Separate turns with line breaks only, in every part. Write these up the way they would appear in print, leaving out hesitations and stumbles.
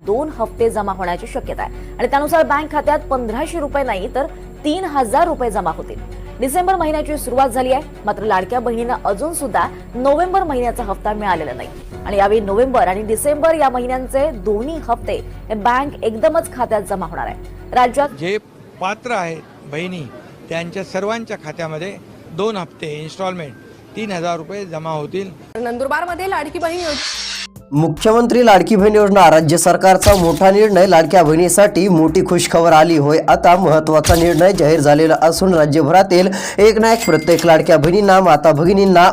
2 हप्ते जमा होण्याची शक्यता आहे आणि त्यानुसार बँक खात्यात 1500 रुपये नाही तर 3000 रुपये जमा होतील। डिसेंबर महिन्याची सुरुवात झाली आहे, मात्र लाडक्या बहिणींना अजून सुद्धा नोव्हेंबर महिन्याचा हप्ता मिळालेला नाही आणि यावेळी नोव्हेंबर आणि डिसेंबर या महिन्यांचे दोन्ही हप्ते बँक एकदमच खात्यात जमा होणार आहे। राज्यात
जे पात्र आहेत बहिणी त्यांच्या सर्वांच्या खात्यामध्ये 2 हप्ते इन्स्टॉलमेंट 3000 रुपये जमा होतील।
नंदुरबारमध्ये लाडकी बहीण
मुख्यमंत्री लाडकी बहीण योजना राज्य सरकारचा मोठा निर्णय। लाडक्या बहिणीसाठी मोठी खुशखबर आली होय। आता महत्त्वाचा निर्णय जाहीर झालेला असून राज्यभरातील एक ना एक प्रत्येक लाडक्या बहिणींना माता भगिनींना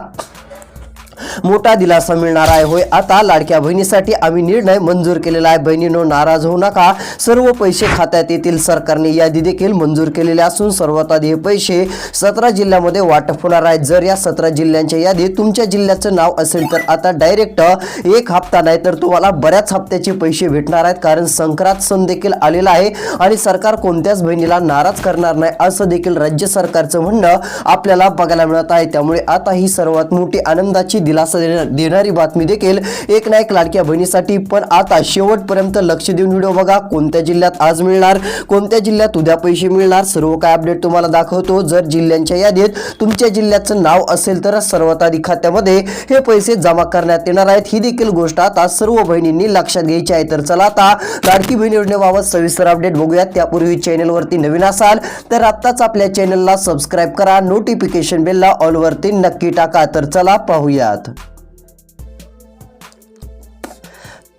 मोठा दिलासा मिळणार आहे होय। आता लाडक्या बहिणीसाठी आम्ही निर्णय मंजूर केलेला आहे। बहिणींनो नाराज होऊ नका, सर्व पैसे खात्यात येतील। सरकारने यादी देखील मंजूर केलेली असून सर्वात आधी हे पैसे 17 जिल्ह्यामध्ये वाटप होणार आहेत। जर या 17 जिल्ह्यांच्या यादीत तुमच्या जिल्ह्याचं नाव असेल तर आता डायरेक्ट एक हप्ता नाही तर तुम्हाला बऱ्याच हप्त्याचे पैसे भेटणार आहेत, कारण संक्रांत सण देखील आलेला आहे आणि सरकार कोणत्याच बहिणीला नाराज करणार नाही असं देखील राज्य सरकारचं म्हणणं आपल्याला बघायला मिळत आहे। त्यामुळे आता ही सर्वात मोठी आनंदाची दिलासा देणारी बातमी देखील एक ना एक लाडक्या बहिणीसाठी। पण आता शेवटपर्यंत लक्ष देऊन व्हिडिओ बघा। कोणत्या जिल्ह्यात आज मिळणार, कोणत्या जिल्ह्यात उद्या पैसे मिळणार, सर्व काय अपडेट तुम्हाला दाखवतो। जर जिल्ह्यांच्या यादीत तुमच्या जिल्ह्याचं नाव असेल तर सर्वात आधी खात्यामध्ये हे पैसे जमा करण्यात येणार आहेत। ही देखील गोष्ट आता सर्व बहिणींनी लक्षात घ्यायची आहे। तर चला आता लाडकी बहीण योजनेबाबत सविस्तर अपडेट बघूयात। त्यापूर्वी चॅनलवरती नवीन असाल तर आत्ताच आपल्या चॅनलला सबस्क्राइब करा, नोटिफिकेशन बेलला ऑल वरती नक्की टाका। तर चला पाहूयात।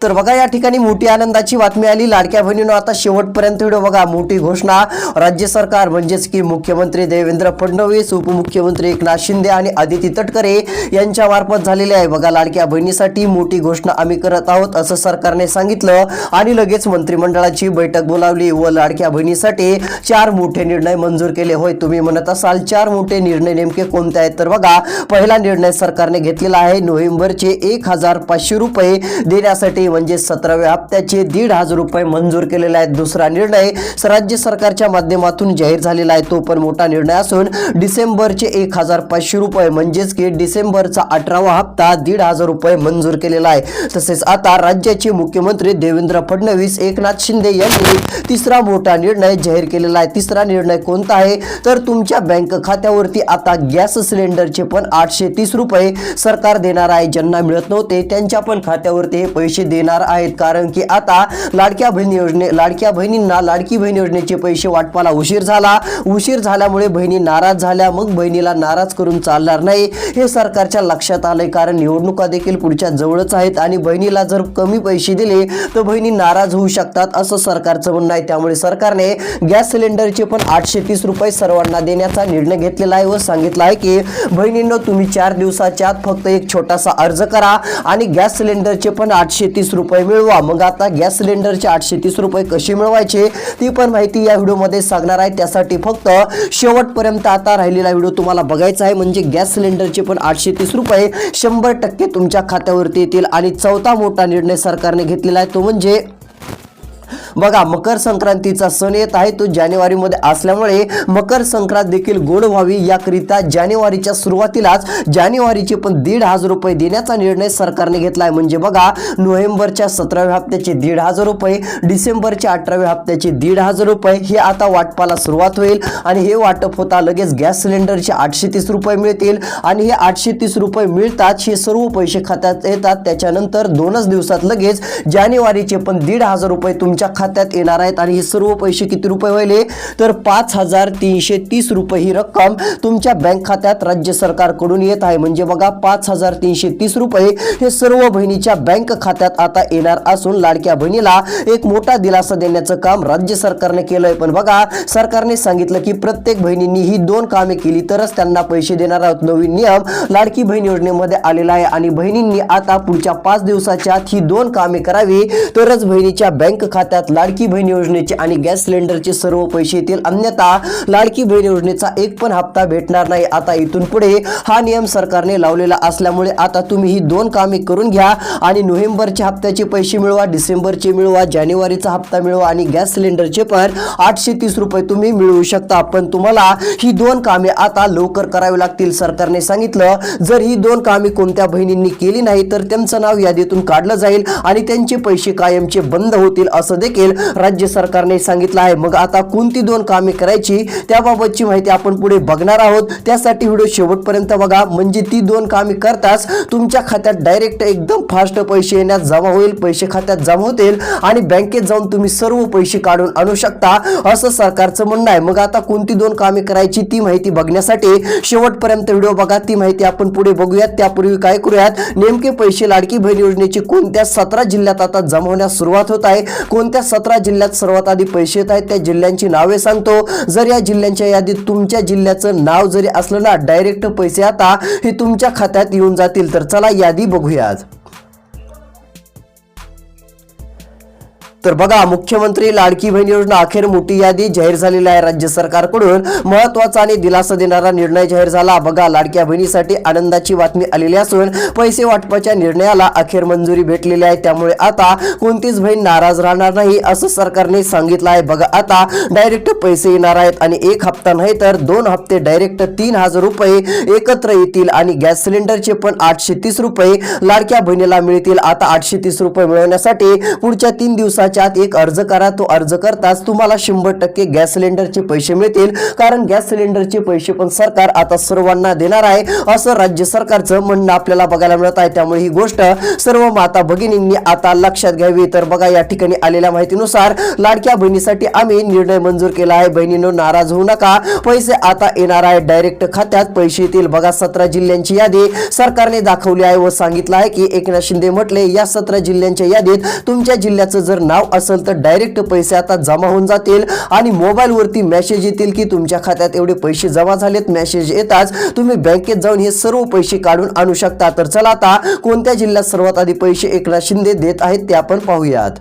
तर बघा या ठिकाणी मोठी आनंदाची बातमी आली। लाडक्या बहिणींनो आता शेवटपर्यंत व्हिडिओ बघा। मोठी घोषणा राज्य सरकार म्हणजेच की मुख्यमंत्री देवेंद्र फडणवीस, उपमुख्यमंत्री एकनाथ शिंदे आणि आदिती तटकरे यांच्या मार्फत झालेली आहे। बघा लाडक्या बहिणीसाठी मोठी घोषणा आम्ही करत आहोत असं सरकारने सांगितलं आणि लगेच मंत्रिमंडळाची बैठक बोलावली व लाडक्या बहिणीसाठी 4 मोठे निर्णय मंजूर केले। होय तुम्ही म्हणत असाल 4 मोठे निर्णय नेमके कोणते आहेत, तर बघा पहिला निर्णय सरकारने घेतलेला आहे नोव्हेंबरचे 1500 रुपये देण्यासाठी म्हणजे 17व्या हप्त्याचे 1500 रुपये मंजूर केलेले आहेत। दुसरा निर्णय राज्य सरकारच्या माध्यमातून जाहीर झालेला आहे, तो पण मोठा निर्णय असून डिसेंबरचे 1500 रुपये म्हणजेच की डिसेंबरचा 18वा हप्ता 1500 रुपये मंजूर केलेला आहे। तसेच आता राज्याचे मुख्यमंत्री देवेंद्र फडणवीस, एकनाथ शिंदे यांनी तिसरा मोठा निर्णय जाहीर केलेला आहे। तिसरा निर्णय कोणता आहे तर तुमच्या बँक खात्यावरती आता गॅस सिलेंडरचे पण 830 रुपये सरकार देणार आहे। ज्यांना मिळत नव्हते त्यांच्या पण खात्यावरती हे पैसे देणार आहेत, कारण की आता लाडक्या बहिणींना लाडकी बहीण योजनेचे पैसे वाटपाला उशीर झाल्यामुळे बहिणी नाराज झाल्या। मग बहिणीला नाराज करून चालणार नाही हे सरकारच्या लक्षात आलंय, कारण निवडणुका देखील पुढच्या जवळच आहेत आणि बहिणीला जर कमी पैसे दिले तर बहिणी नाराज होऊ शकतात असं सरकारचं म्हणणं आहे। त्यामुळे सरकारने गॅस सिलेंडरचे पण 830 रुपये सर्वांना देण्याचा निर्णय घेतलेला आहे व सांगितलं आहे की बहिणींनो तुम्ही 4 दिवसाच्या आत फक्त एक छोटासा अर्ज करा आणि गॅस सिलेंडरचे पण 830 रुपये मिळवा। मग आता गॅस सिलेंडरचे 830 रुपये कसे मिळवायचे ती पण माहिती या व्हिडिओमध्ये सांगणार आहे। त्यासाठी फक्त शेवटपर्यंत आता राहिलेला व्हिडिओ तुम्हाला बघायचा आहे, म्हणजे गॅस सिलेंडरचे पण 830 रुपये 100% तुमच्या खात्यावरती येतील। आणि चौथा मोठा निर्णय सरकारने घेतलेला आहे तो म्हणजे बघा मकर संक्रांतीचा सण येत आहे, तो जानेवारीमध्ये असल्यामुळे मकर संक्रांत देखील गोड व्हावी याकरिता जानेवारीच्या सुरुवातीलाच जानेवारीचे पण 1500 रुपये देण्याचा निर्णय सरकारने घेतला आहे। म्हणजे बघा नोव्हेंबरच्या 17व्या हप्त्याचे 1500 रुपये, डिसेंबरच्या 18व्या हप्त्याचे 1500 रुपये हे आता वाटपाला सुरुवात होईल आणि हे वाटप होता लगेच गॅस सिलेंडरचे 830 रुपये मिळतील आणि हे 830 रुपये मिळतात हे सर्व पैसे खात्यात येतात। त्याच्यानंतर 2च दिवसात लगेच जानेवारीचे पण 1500 रुपये तुमच्या खात्यात येणार आहेत आणि हे सर्व पैसे किती रुपये व्हायले तर 5330 रुपये ही रक्कम तुमच्या बँक खात्यात राज्य सरकारकडून येत आहे। म्हणजे बघा 5330 रुपये हे सर्व बहिणीच्या बँक खात्यात आता येणार असून लाडक्या बहिणीला एक मोठा दिलासा देण्याचं काम राज्य सरकारने केलंय। पण बघा सरकारने सांगितलं की प्रत्येक बहिणींनी ही 2 कामे केली तरच त्यांना पैसे देणार आहोत। नवीन नियम लाडकी बहीण योजनेमध्ये आलेला आहे आणि बहिणींनी आता पुढच्या 5 दिवसाच्या आत ही 2 कामे करावी तरच बहिणीच्या बँक खात्यात लाडकी बहीण योजनेचे आणि गॅस सिलेंडरचे सर्व पैसे येतील, अन्यथा लाडकी बहीण योजनेचा एक पण हप्ता भेटणार नाही. आता इथून पुढे हा नियम सरकारने लावलेला असल्यामुळे आता तुम्ही ही दोन कामे करून घ्या आणि नोव्हेंबरच्या हप्त्याचे पैसे मिळवा, डिसेंबरचे मिळवा, जानेवारीचा हप्ता मिळवा आणि गॅस सिलेंडरचे पण 830 रुपये तुम्ही मिळवू शकता. पण तुम्हाला ही दोन कामे आता लवकर करावी लागतील. सरकारने सांगितलं जर ही दोन कामे कोणत्या बहिणींनी केली नाही तर त्यांचं नाव यादीतून काढलं जाईल आणि त्यांचे पैसे कायमचे बंद होतील असं देखील राज्य सरकारने सांगितलं आहे. मग आता कोणती दोन कामे करायची त्याबाबतची माहिती आपण पुढे बघणार आहोत. त्यासाठी व्हिडिओ शेवटपर्यंत बघा, म्हणजे ती दोन कामे करताच तुमच्या खात्यात डायरेक्ट एकदम फास्ट पैसे येण्यात जमा होईल, पैसे खात्यात जमा होतील आणि बँकेत जाऊन तुम्ही सर्व पैसे काढून आणू शकता असं सरकारचं म्हणणं आहे. मग आता कोणती दोन कामे करायची ती माहिती बघण्यासाठी शेवटपर्यंत व्हिडिओ बघा. ती माहिती आपण पुढे बघूयात. त्यापूर्वी काय करूयात, नेमके पैसे लाडकी बहीण योजनेचे कोणत्या 17 जिल्ह्यात आता जमा होण्यास सुरुवात होत आहे, कोणत्या 17 जिल्ह्यात सर्वात आधी पैसे येत आहेत त्या जिल्ह्यांची नावे सांगतो. जर या जिल्ह्यांच्या यादीत तुमच्या जिल्ह्याचं नाव जरी असलं ना, डायरेक्ट पैसे आता हे तुमच्या खात्यात येऊन जातील. तर चला यादी बघूयात. तर बघा, मुख्यमंत्री लाडकी बहीण योजना अखेर मोठी यादी जाहीर झालेली आहे. राज्य सरकारकडून महत्त्वाचा आणि दिलासा देणारा निर्णय जाहीर झाला. बघा, लाडक्या बहिणीसाठी आनंदाची बातमी आलेली असून पैसे वाटपाच्या निर्णयाला अखेर मंजुरी भेटलेली आहे. त्यामुळे आता कोणतीच बहीण नाराज राहणार नाही असं सरकारने सांगितलं आहे. बघा, आता डायरेक्ट पैसे येणार आहेत आणि एक हप्ता नाही तर 2 हप्ते डायरेक्ट 3000 रुपये एकत्र येतील आणि गॅस सिलेंडरचे पण 830 रुपये लाडक्या बहिणीला मिळतील. आता 830 रुपये मिळवण्यासाठी पुढच्या 3 दिवसात एक अर्ज करा. तो अर्ज करताच तुम्हाला 100% गॅस सिलेंडरचे पैसे मिळतील, कारण गॅस सिलेंडरचे पैसे पण सरकार आता सर्वांना देणार आहे असं राज्य सरकारचं म्हणणं आपल्याला बघायला मिळत आहे. त्यामुळे ही गोष्ट सर्व माता भगिनींनी आता लक्षात घ्यावी. तर बघा, या ठिकाणी आलेल्या माहितीनुसार लाडक्या बहिणीसाठी आम्ही निर्णय मंजूर केला आहे. बहिणींनो, नाराज होऊ नका, पैसे आता येणार आहे, डायरेक्ट खात्यात पैसे येतील. बघा, 17 जिल्ह्यांची यादी सरकारने दाखवली आहे व सांगितलं आहे की एकनाथ शिंदे म्हटले या 17 जिल्ह्यांच्या यादीत तुमच्या जिल्ह्याचं जर नाव असेल तर डायरेक्ट पैसे आता जमा होऊन जातील आणि मोबाईल वरती मेसेज येतील की तुमच्या खात्यात एवढे पैसे जमा झालेत. मेसेज येताच तुम्ही बँकेत जाऊन हे सर्व पैसे काढून आणू शकता. तर चला आता कोणत्या जिल्ह्यात सर्वात आधी पैसे एकनाथ शिंदे देत आहेत ते आपण पाहूयात.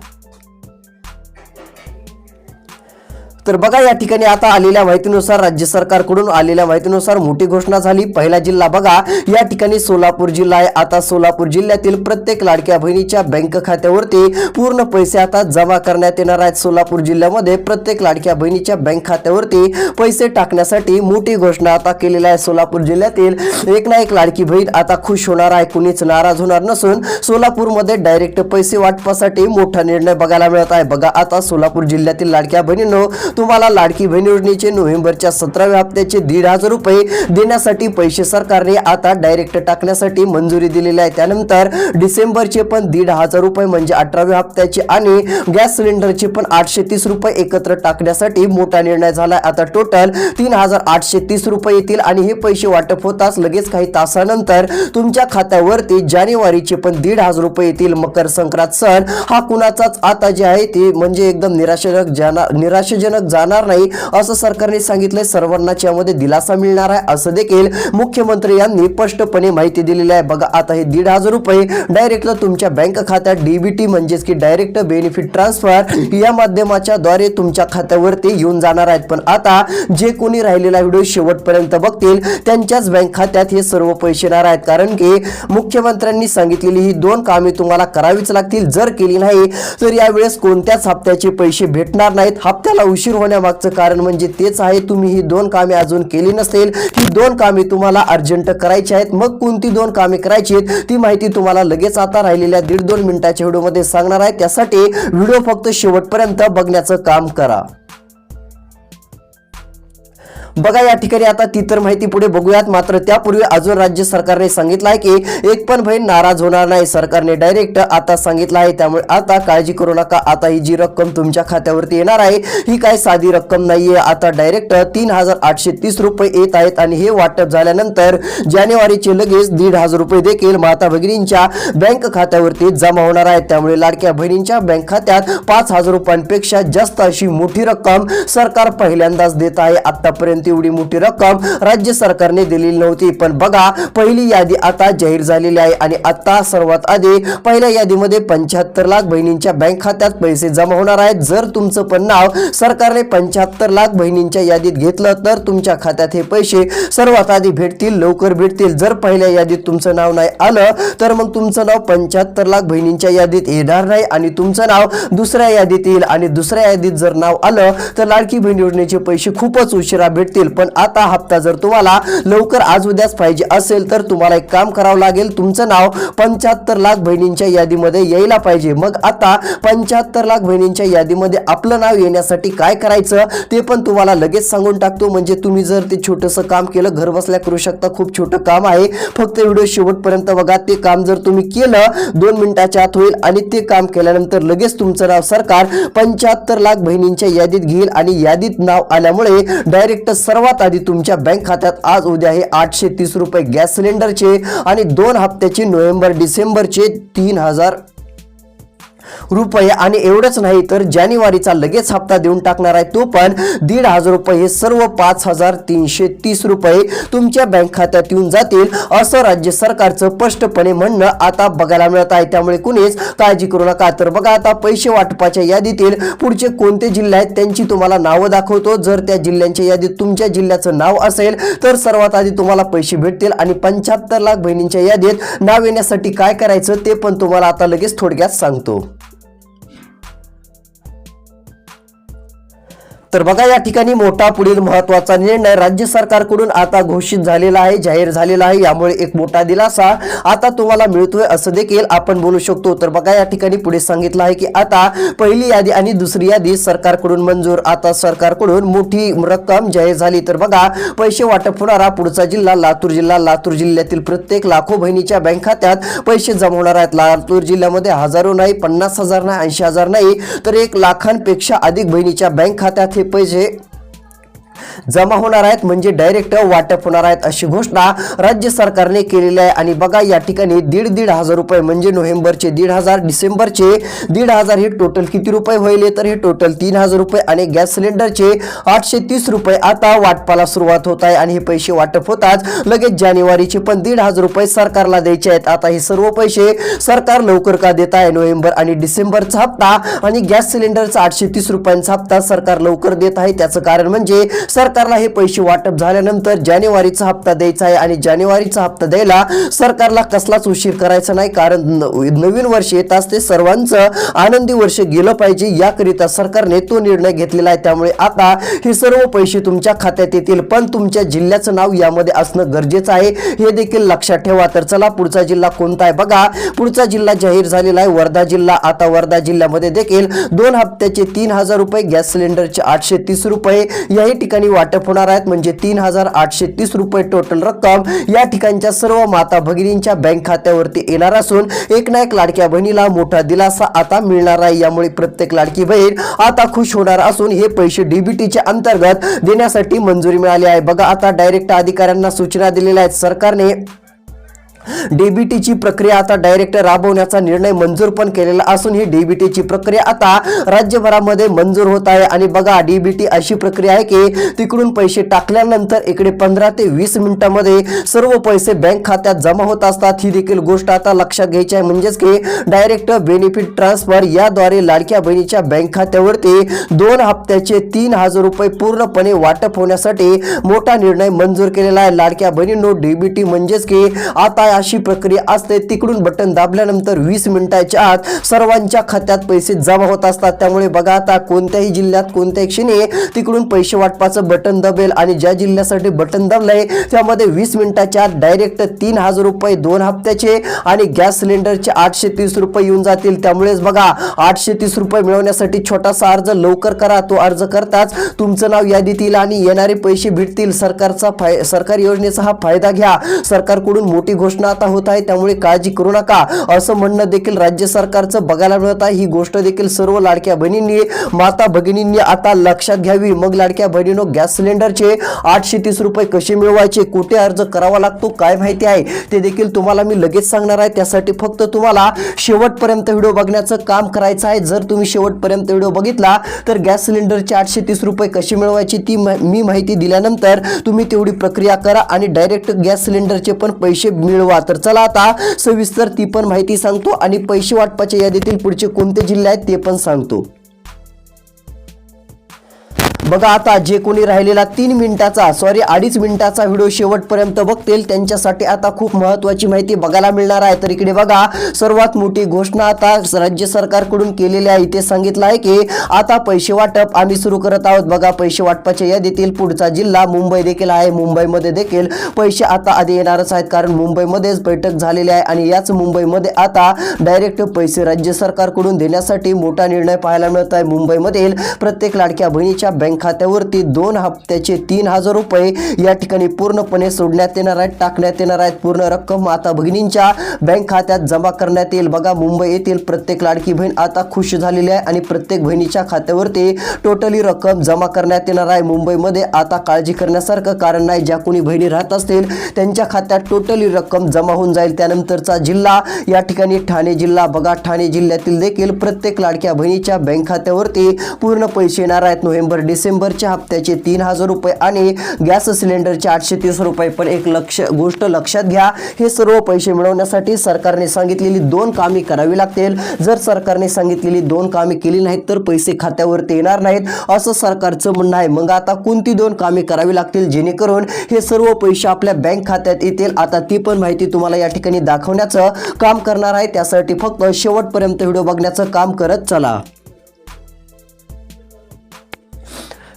तर बघा, या ठिकाणी आता आलेल्या माहितीनुसार राज्य सरकारकडून आलेल्या माहितीनुसार मोठी घोषणा झाली. पहिला जिल्हा बघा, या ठिकाणी सोलापूर जिल्हा आहे. आता सोलापूर जिल्ह्यातील प्रत्येक लाडक्या बहिणीच्या बँक खात्यावरती पूर्ण पैसे आता जमा करण्यात येणार आहेत. सोलापूर जिल्ह्यामध्ये प्रत्येक लाडक्या बहिणीच्या बँक खात्यावरती पैसे टाकण्यासाठी मोठी घोषणा आता केलेली आहे. सोलापूर जिल्ह्यातील एक ना एक लाडकी बहीण आता खुश होणार आहे, कुणीच नाराज होणार नसून सोलापूरमध्ये डायरेक्ट पैसे वाटपासाठी मोठा निर्णय बघायला मिळत आहे. बघा, आता सोलापूर जिल्ह्यातील लाडक्या बहिणींनो, तुम्हाला लाडकी बहीण योजनेचे नोव्हेंबरच्या 17व्या हप्त्याचे 1500 रुपये देण्यासाठी पैसे सरकारने आता डायरेक्ट टाकण्यासाठी मंजुरी दिलेली आहे. त्यानंतर डिसेंबरचे पण 1500 रुपये म्हणजे 18व्या हप्त्याचे आणि गॅस सिलेंडरचे पण 830 रुपये एकत्र टाकण्यासाठी मोठा निर्णय झाला. आता टोटल 3830 रुपये येतील आणि हे पैसे वाटप होताच लगेच काही तासानंतर तुमच्या खात्यावरती जानेवारीचे पण 1500 रुपये येतील. मकर संक्रांत सण हा कुणाचाच आता जे आहे ते म्हणजे एकदम निराशाजनक जाणार नाही असं सरकारने सांगितलंय. सर्वांनाच यामध्ये दिलासा मिळणार आहे असं देखील मुख्यमंत्री यांनी स्पष्टपणे माहिती दिलेली आहे. बघा, आता हे 1500 रुपये डायरेक्ट तुमच्या बँक खात्यात डीबीटी म्हणजेच की डायरेक्ट बेनिफिट ट्रान्सफर या माध्यमाच्या द्वारे तुमच्या खात्यावरती येऊन जाणार आहेत. पण आता जे कोणी राहिलेला व्हिडिओ शेवटपर्यंत बघतील त्यांच्याच बँक खात्यात हे सर्व पैसे येणार आहेत, कारण की मुख्यमंत्र्यांनी सांगितलेली ही दोन कामे तुम्हाला करावीच लागतील. जर केली नाही तर यावेळेस कोणत्याच हप्त्याचे पैसे भेटणार नाहीत. हप्त्याला उशीर होण्यामागचं कारण म्हणजे तेच आहे, तुम्ही ही दोन कामे अजून केली नसतील. ही दोन कामे तुम्हाला अर्जंट करायची आहेत. मग कोणती दोन कामे करायची आहेत ती माहिती तुम्हाला लगेच आता राहिलेल्या 1.5-2 मिनिटाच्या व्हिडिओमध्ये सांगणार आहे. त्यासाठी व्हिडिओ फक्त शेवटपर्यंत बघण्याचं काम करा. बघा, या ठिकाणी आता ती तर माहिती पुढे बघूयात. मात्र त्यापूर्वी अजून राज्य सरकारने सांगितलं आहे की एक पण बहीण नाराज होणार नाही. सरकारने डायरेक्ट आता सांगितलं आहे. त्यामुळे आता काळजी करू नका. आता ही जी रक्कम तुमच्या खात्यावरती येणार आहे ही काय साधी रक्कम नाहीये. आता डायरेक्ट 3830 रुपये येत आहेत आणि हे वाटप झाल्यानंतर जानेवारीचे लगेच 1500 रुपये देखील माता भगिनींच्या बँक खात्यावरती जमा होणार आहेत. त्यामुळे लाडक्या बहिणींच्या बँक खात्यात 5000 रुपयांपेक्षा जास्त अशी मोठी रक्कम सरकार पहिल्यांदाच देत आहे. आतापर्यंत आतापर्यंत एवढी मोठी रक्कम राज्य सरकारने दिलेली नव्हती. पण बघा पहिली यादी आता जाहीर झालेली आहे आणि आता सर्वात आधी पहिल्या यादीमध्ये 75 लाख बहिणींच्या बँक खात्यात पैसे जमा होणार आहेत. जर तुमचं पण नाव सरकारने 75 लाख बहिणींच्या यादीत घेतलं तर तुमच्या खात्यात हे पैसे सर्वात आधी भेटतील, लवकर भेटतील. जर पहिल्या यादीत तुमचं नाव नाही आलं तर मग तुमचं नाव 75 लाख बहिणींच्या यादीत येणार नाही आणि तुमचं नाव दुसऱ्या यादीत येईल आणि दुसऱ्या यादीत जर नाव आलं तर लाडकी बहीण योजनेचे पैसे खूपच उशिरा भेटतील. पण आता हप्ता जर तुम्हाला लवकर आज उद्याच पाहिजे असेल तर तुम्हाला एक काम करावं लागेल, तुमचं नाव 75 लाख बहिणींच्या यादीमध्ये यायला पाहिजे. मग आता 75 लाख बहिणींच्या यादीमध्ये आपलं नाव येण्यासाठी काय करायचं ते पण तुम्हाला लगेच सांगून टाकतो. म्हणजे तुम्ही जर ते छोटंसं काम केलं, घर बसल्या करू शकता. खूप छोटं काम आहे, फक्त व्हिडिओ शेवटपर्यंत बघा. ते काम जर तुम्ही केलं 2 मिनिटाच्या आत होईल आणि ते काम केल्यानंतर लगेच तुमचं नाव सरकार 75 लाख बहिणींच्या यादीत घेईल आणि यादीत नाव आल्यामुळे डायरेक्ट सर्वात आधी तुमच्या बँक खात्यात आज उद्या हे 830 रुपये गॅस सिलेंडरचे आणि 2 हप्त्याचे नोव्हेंबर डिसेंबरचे 3000 रुपये आणि एवढंच नाही तर जानेवारीचा लगेच हप्ता देऊन टाकणार आहे, तो पण 1,500 रुपये. हे सर्व 5330 रुपये तुमच्या बँक खात्यात येऊन जातील असं राज्य सरकारचं स्पष्टपणे म्हणणं आता बघायला मिळत आहे. त्यामुळे कुणीच काळजी करू नका. तर बघा आता पैसे वाटपाच्या यादीतील पुढचे कोणते जिल्हे आहेत त्यांची तुम्हाला नावं दाखवतो. जर त्या जिल्ह्यांच्या यादीत तुमच्या जिल्ह्याचं नाव असेल तर सर्वात आधी तुम्हाला पैसे भेटतील आणि 75 लाख बहिणींच्या यादीत नाव येण्यासाठी काय करायचं ते पण तुम्हाला आता लगेच थोडक्यात सांगतो. तर बघा या ठिकाणी मोठा पुढील महत्त्वाचा निर्णय राज्य सरकारकडून आता घोषित झालेला आहे, जाहीर झालेला आहे. यामुळे एक मोठा दिलासा आता तुम्हाला मिळतोय असं देखील आपण बोलू शकतो. तर बघा या ठिकाणी पुढे सांगितलं आहे की आता पहिली यादी आणि दुसरी यादी सरकारकडून मंजूर. आता सरकारकडून मोठी रक्कम जाहीर झाली. तर बघा पैसे वाटप होणारा पुढचा जिल्हा लातूर जिल्हा. लातूर जिल्ह्यातील प्रत्येक लाखो बहिणीच्या बँक खात्यात पैसे जमा होणार आहेत. लातूर जिल्ह्यामध्ये हजारो नाही, 50,000 नाही, 80,000 नाही तर 1 लाखांपेक्षा अधिक बहिणीच्या बँक खात्यात पैसे जमा होणार आहेत, म्हणजे डायरेक्ट वाटप होणार आहेत अशी घोषणा राज्य सरकारने केलेली आहे. आणि बघा या ठिकाणी 1,500 रुपये म्हणजे नोव्हेंबरचे 1,500, डिसेंबरचे 1,500 हे टोटल किती रुपये होईल तर हे टोटल 3,000 रुपये आणि गॅस सिलेंडरचे 830 रुपये आता वाटपाला सुरुवात होत आहे. आणि हे पैसे वाटप होतात लगेच जानेवारीचे पण 1,500 रुपये सरकारला द्यायचे आहेत. आता हे सर्व पैसे सरकार लवकर का देत आहे? नोव्हेंबर आणि डिसेंबरचा हप्ता आणि गॅस सिलेंडरचा 830 रुपयांचा हप्ता सरकार लवकर देत आहे. त्याचं कारण म्हणजे सरकारला हे पैसे वाटप झाल्यानंतर जानेवारीचा हप्ता द्यायचा आहे आणि जानेवारीचा हप्ता द्यायला सरकारला कसलाच उशीर करायचा नाही, कारण नवीन वर्ष येत असते, सर्वांचं आनंदी वर्ष गेलं पाहिजे याकरिता सरकारने तो निर्णय घेतलेला आहे. त्यामुळे आता हे सर्व पैसे तुमच्या खात्यात येतील, पण तुमच्या जिल्ह्याचं नाव यामध्ये असणं गरजेचं आहे, हे देखील लक्षात ठेवा. तर चला पुढचा जिल्हा कोणता आहे बघा. पुढचा जिल्हा जाहीर झालेला आहे वर्धा जिल्हा. आता वर्धा जिल्ह्यामध्ये देखील 2 हप्त्याचे 3,000 रुपये, गॅस सिलेंडरचे 830 रुपये याही ठिकाणी वाटप होणार आहेत, म्हणजे 3,830 रुपये टोटल रक्कम या ठिकाणच्या सर्व माता भगिनींच्या बँक खात्यावरती येणार असून एक ना एक लाडक्या बहिणीला मोठा दिलासा आता मिळणार आहे. यामुळे प्रत्येक लाडकी बहीण आता खुश होणार असून हे पैसे डीबीटीच्या अंतर्गत देण्यासाठी मंजुरी मिळाली आहे. बघा आता डायरेक्ट अधिकाऱ्यांना सूचना दिलेल्या आहेत सरकारने. डीबीटीची प्रक्रिया आता डायरेक्ट राबवण्याचा निर्णय मंजूर पण केलेला असून ही डीबीटीची प्रक्रिया आता राज्यभरामध्ये मंजूर होत आहे. आणि बघा डीबीटी अशी प्रक्रिया आहे की तिकडून पैसे टाकल्यानंतर इकडे 15 ते 20 मिनिटांमध्ये सर्व पैसे बँक खात्यात जमा होत असतात. ही देखील गोष्ट आता लक्षात घ्यायची आहे. म्हणजेच की डायरेक्ट बेनिफिट ट्रान्सफर याद्वारे लाडक्या बहिणीच्या बँक खात्यावरती 2 हप्त्याचे 3,000 रुपये पूर्णपणे वाटप होण्यासाठी मोठा निर्णय मंजूर केलेला आहे. लाडक्या बहिणींनो डीबीटी म्हणजेच की आता अशी प्रक्रिया असते, तिकडून बटन दाबल्यानंतर 20 मिनिटाच्या आत सर्वांच्या खात्यात पैसे जमा होत असतात. त्यामुळे बघा आता कोणत्याही जिल्ह्यात कोणत्याही क्षणी तिकडून पैसे वाटपाचं बटन दाबेल आणि ज्या जिल्ह्यासाठी बटन दाबलंय त्यामध्ये 20 मिनिटाच्या आत डायरेक्ट 3,000 रुपये 2 हप्त्याचे आणि गॅस सिलेंडरचे 830 रुपये येऊन जातील. त्यामुळेच बघा 830 रुपये मिळवण्यासाठी छोटासा अर्ज लवकर करा. तो अर्ज करताच तुमचं नाव यादीत येईल आणि येणारे पैसे भेटतील. सरकारी योजनेचा हा फायदा घ्या. सरकारकडून मोठी घोषणा घोषणा आता होत आहे, त्यामुळे काळजी करू नका असं म्हणणं देखील राज्य सरकारचं बघायला मिळत आहे. ही गोष्ट देखील सर्व लाडक्या बहिणींनी, माता भगिनींनी आता लक्षात घ्यावी. मग लाडक्या बहिणींनो, गॅस सिलेंडरचे 830 रुपये कसे मिळवायचे, कुठे अर्ज करावा लागतो, काय माहिती आहे ते देखील तुम्हाला मी लगेच सांगणार आहे. त्यासाठी फक्त तुम्हाला शेवटपर्यंत व्हिडिओ बघण्याचं काम करायचं आहे. जर तुम्ही शेवटपर्यंत व्हिडिओ बघितला तर गॅस सिलेंडरचे 830 रुपये कशी मिळवायची ती मी माहिती दिल्यानंतर तुम्ही तेवढी प्रक्रिया करा आणि डायरेक्ट गॅस सिलेंडरचे पण पैसे मिळवा. तर चला आता सविस्तर ती पण माहिती सांगतो आणि पैसे वाटपाच्या यादीतील पुढचे कोणते जिल्हे आहेत ते पण सांगतो. बघा, आता जे कोणी राहिलेला 2.5 मिनिटाचा व्हिडिओ शेवटपर्यंत बघतील त्यांच्यासाठी आता खूप महत्त्वाची माहिती बघायला मिळणार आहे. तर इकडे बघा, सर्वात मोठी घोषणा आता राज्य सरकारकडून केलेली आहे. इथे सांगितलं आहे की आता पैसे वाटप आम्ही सुरू करत आहोत. बघा, पैसे वाटपाच्या यादीतील पुढचा जिल्हा मुंबई देखील आहे. मुंबईमध्ये देखील पैसे आता आधी येणारच आहेत, कारण मुंबईमध्येच बैठक झालेली आहे आणि याच मुंबईमध्ये आता डायरेक्ट पैसे राज्य सरकारकडून देण्यासाठी मोठा निर्णय पाहायला मिळत आहे. मुंबईमधील प्रत्येक लाडक्या बहिणीच्या बँक खात्यावरती 2 हप्त्याचे 3,000 रुपये या ठिकाणी पूर्णपणे सोडण्यात येणार आहेत, टाकण्यात येणार आहेत. पूर्ण रक्कम माता भगिनींच्या बँक खात्यात जमा करण्यात येईल. बघा, मुंबई येथील प्रत्येक लाडकी बहीण आता खुश झालेली आहे आणि प्रत्येक बहिणीच्या खात्यावरती टोटली रक्कम जमा करण्यात येणार आहे. मुंबईमध्ये आता काळजी करण्यासारखं कारण नाही. ज्या कोणी बहिणी राहत असतील त्यांच्या खात्यात टोटली रक्कम जमा होऊन जाईल. त्यानंतरचा जिल्हा या ठिकाणी ठाणे जिल्हा. बघा, ठाणे जिल्ह्यातील देखील प्रत्येक लाडक्या बहिणीच्या बँक खात्यावरती पूर्ण पैसे येणार आहेत. नोव्हेंबर डिसेंबरच्या हप्त्याचे 3,000 रुपये आणि गॅस सिलेंडरचे 830 रुपये. पण एक गोष्ट लक्षात घ्या, हे सर्व पैसे मिळवण्यासाठी सरकारने सांगितलेली 2 कामे करावी लागतील. जर सरकारने सांगितलेली 2 कामे केली नाहीत तर पैसे खात्यावरती येणार नाहीत असं सरकारचं म्हणणं आहे. मग आता कोणती 2 कामे करावी लागतील जेणेकरून हे सर्व पैसे आपल्या बँक खात्यात येतील, आता ती पण माहिती तुम्हाला या ठिकाणी दाखवण्याचं काम करणार आहे. त्यासाठी फक्त शेवटपर्यंत व्हिडिओ बघण्याचं काम करत चला.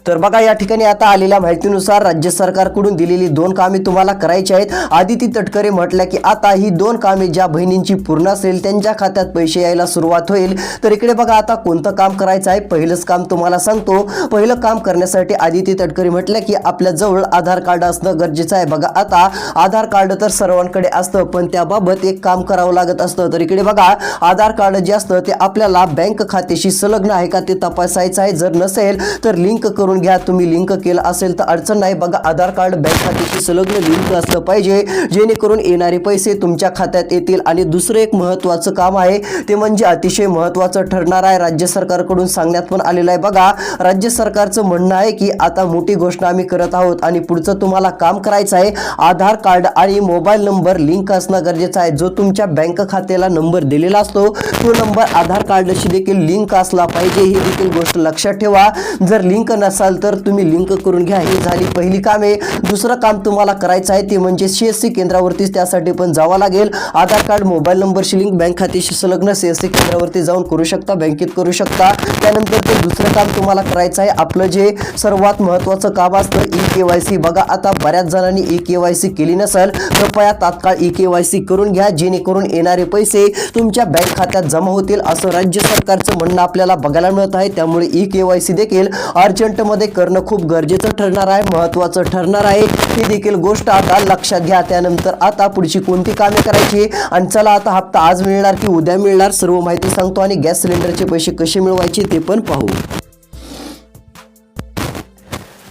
तर बघा, या ठिकाणी आता आलेल्या माहितीनुसार राज्य सरकारकडून दिलेली 2 कामे तुम्हाला करायची आहेत. आदिती तटकरे म्हटल्या की आता ही 2 कामे ज्या बहिणींची पूर्ण असेल त्यांच्या खात्यात पैसे यायला सुरुवात होईल. तर इकडे बघा, आता कोणतं काम करायचं आहे. पहिलंच काम तुम्हाला सांगतो. पहिलं काम करण्यासाठी आदिती तटकरे म्हटल्या की आपल्या जवळ आधार कार्ड असणं गरजेचं आहे. बघा, आता आधार कार्ड तर सर्वांकडे असतं, पण त्याबाबत एक काम करावं लागत असतं. तर इकडे बघा, आधार कार्ड जे असतं ते आपल्याला बँक खात्याशी संलग्न आहे का ते तपासायचं आहे. जर नसेल तर लिंक करून घ्या. तुम्ही लिंक केलं असेल तर अडचण नाही. बघा, आधार कार्ड बँक खात्याशी संलग्न लिंक असलं पाहिजे जेणेकरून येणारे पैसे तुमच्या खात्यात येतील. आणि दुसरं एक महत्त्वाचं काम आहे ते म्हणजे अतिशय महत्त्वाचं ठरणार आहे. राज्य सरकारकडून सांगण्यात पण आलेलं आहे. बघा, राज्य सरकारचं म्हणणं आहे की आता मोठी घोषणा आम्ही करत आहोत आणि पुढचं तुम्हाला काम करायचं आहे. आधार कार्ड आणि मोबाईल नंबर लिंक असणं गरजेचं आहे. जो तुमच्या बँक खात्याला नंबर दिलेला असतो तो नंबर आधार कार्डशी देखील लिंक असला पाहिजे. ही देखील गोष्ट लक्षात ठेवा. जर लिंक नसाल तर तुम्ही लिंक करून घ्या. ही झाली पहिली कामे. दुसरं काम तुम्हाला करायचं आहे ते म्हणजे CSC केंद्रावरतीच त्यासाठी पण जावं लागेल. आधार कार्ड मोबाईल नंबरशी लिंक बँक खात्याशी संलग्न CSC केंद्रावरती जाऊन करू शकता, बँकेत करू शकता. त्यानंतर ते दुसरं काम तुम्हाला करायचं आहे आपलं जे सर्वात महत्त्वाचं काम असतं EKYC. बघा, आता बऱ्याच जणांनी EKYC केली नसेल, कृपया तात्काळ EKYC करून घ्या जेणेकरून येणारे पैसे तुमच्या बँक खात्यात जमा होतील असं राज्य सरकारचं म्हणणं आपल्याला बघायला मिळत आहे. त्यामुळे EKYC देखील अर्जंटमध्ये करणं खूप गरजेचं ठरणार आहे, महत्त्वाचं ठरणार आहे. ही देखील गोष्ट आता लक्षात घ्या. त्यानंतर आता पुढची कोणती कामे करायची आणि चला आता हप्ता आज मिळणार की उद्या मिळणार सर्व माहिती सांगतो आणि गॅस सिलेंडरचे पैसे कसे मिळवायचे ते पण पाहू.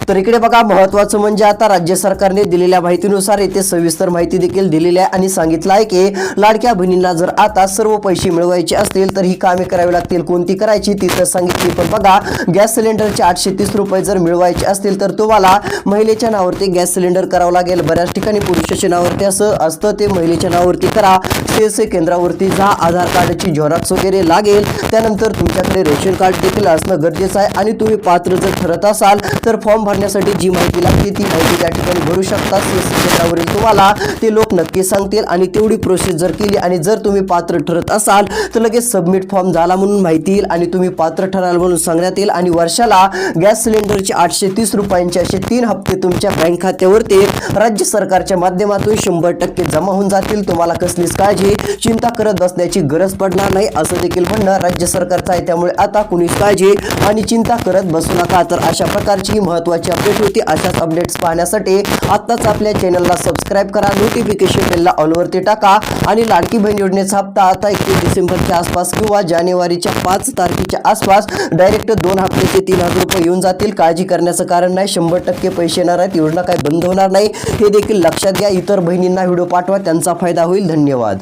तर इकडे बघा, महत्त्वाचं म्हणजे आता राज्य सरकारने दिलेल्या माहितीनुसार येथे सविस्तर माहिती देखील दिलेली आहे आणि सांगितलं आहे की लाडक्या बहिणींना जर आता सर्व पैसे मिळवायचे असतील तर ही कामे करावी लागतील. कोणती करायची ती तर सांगितली. पण बघा, गॅस सिलेंडरचे 830 रुपये जर मिळवायचे असतील तर तुम्हाला महिलेच्या नावावरती गॅस सिलेंडर करावं लागेल. बऱ्याच ठिकाणी पुरुषाच्या नावावरती असं असतं, ते महिलेच्या नावावरती करा. CSC केंद्रावरती जा. आधार कार्डची झेरॉक्स वगैरे लागेल. त्यानंतर तुमच्याकडे रेशन कार्ड देखील असणं गरजेचं आहे आणि तुम्ही पात्र जर ठरत असाल तर फॉर्म भरण्यासाठी जी माहिती लागते ती माहिती त्या ठिकाणी भरू शकता. CSC केंद्रावरील तुम्हाला ते लोक नक्की सांगतील आणि तेवढी प्रोसेस जर केली आणि जर तुम्ही पात्र ठरत असाल तर लगेच सबमिट फॉर्म झाला म्हणून माहिती येईल आणि तुम्ही पात्र ठराल म्हणून सांगण्यात येईल आणि वर्षाला गॅस सिलेंडरचे 830 रुपयांचे असे 3 हप्ते तुमच्या बँक खात्यावरती राज्य सरकारच्या माध्यमातून 100% जमा होऊन जातील. तुम्हाला कसलीच काळजी, चिंता करत बसण्याची गरज पडणार नाही असं देखील म्हणणं राज्य सरकारचं आहे. त्यामुळे आता कुणीच काळजी आणि चिंता करत बसू नका. तर अशा प्रकारची महत्त्वाची महत्त्वाची अपडेट होती. अशाच अपडेट्स पाहण्यासाठी आत्ताच आपल्या चॅनलला सबस्क्राईब करा, नोटिफिकेशन बेलला ऑलवरती टाका आणि लाडकी बहीण योजनेचा हप्ता आता 31 डिसेंबरच्या आसपास किंवा जानेवारीच्या 5 तारखेच्या आसपास डायरेक्ट 2 हप्त्याचे 3,000 रुपये येऊन जातील. काळजी करण्याचं कारण नाही, 100% पैसे येणार आहेत. योजना काही बंद होणार नाही, हे देखील लक्षात घ्या. इतर बहिणींना व्हिडिओ पाठवा, त्यांचा फायदा होईल. धन्यवाद.